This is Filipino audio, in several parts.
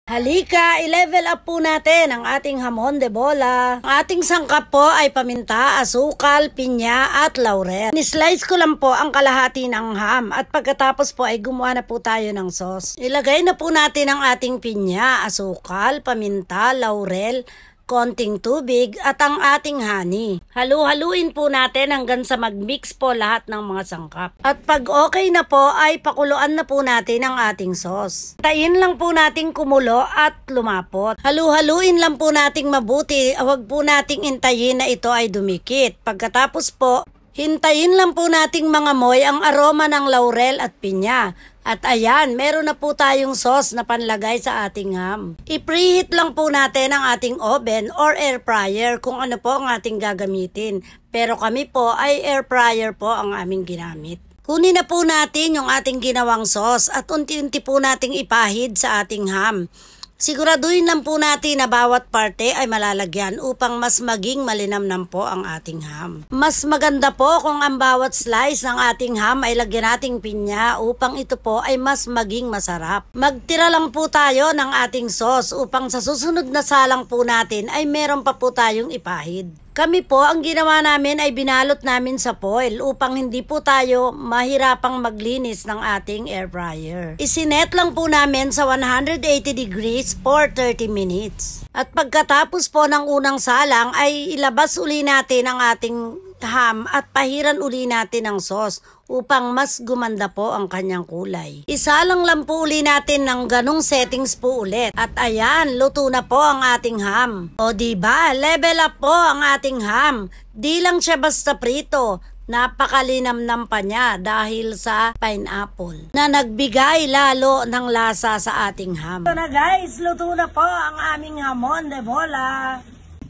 Halika, i-level up po natin ang ating hamon de bola. Ang ating sangkap po ay paminta, asukal, pinya at laurel. Ni-slice ko lang po ang kalahati ng ham at pagkatapos po ay gumawa na po tayo ng sauce. Ilagay na po natin ang ating pinya, asukal, paminta, laurel, konting tubig at ang ating honey. Halu-haluin po natin hanggang sa mag-mix po lahat ng mga sangkap. At pag okay na po ay pakuluan na po natin ang ating sauce. Tayin lang po natin kumulo at lumapot. Halu-haluin lang po nating mabuti. Huwag po nating intayin na ito ay dumikit. Pagkatapos po, hintayin lang po nating mangamoy ang aroma ng laurel at pinya. At ayan, meron na po tayong sauce na panlagay sa ating ham. I-preheat lang po natin ang ating oven or air fryer kung ano po ang ating gagamitin. Pero kami po ay air fryer po ang aming ginamit. Kunin na po natin yung ating ginawang sauce at unti-unti po nating ipahid sa ating ham. Siguraduhin lang po natin na bawat parte ay malalagyan upang mas maging malinamnam po ang ating ham. Mas maganda po kung ang bawat slice ng ating ham ay lagyan nating pinya upang ito po ay mas maging masarap. Magtira lang po tayo ng ating sauce upang sa susunod na salang po natin ay meron pa po tayong ipahid. Kami po, ang ginawa namin ay binalot namin sa foil upang hindi po tayo mahirapang maglinis ng ating air fryer. Isinet lang po namin sa 180 degrees for 30 minutes. At pagkatapos po ng unang salang ay ilabas uli natin ang ating ham at pahiran uli natin ng sauce upang mas gumanda po ang kanyang kulay. Isalang lang po uli natin ng ganong settings po ulit. At ayan, luto na po ang ating ham. O diba, level up po ang ating ham. Di lang siya basta prito. Napakalinamnam pa niya dahil sa pineapple na nagbigay lalo ng lasa sa ating ham. Ito na guys, luto na po ang aming hamon de bola.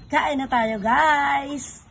Kain na tayo guys!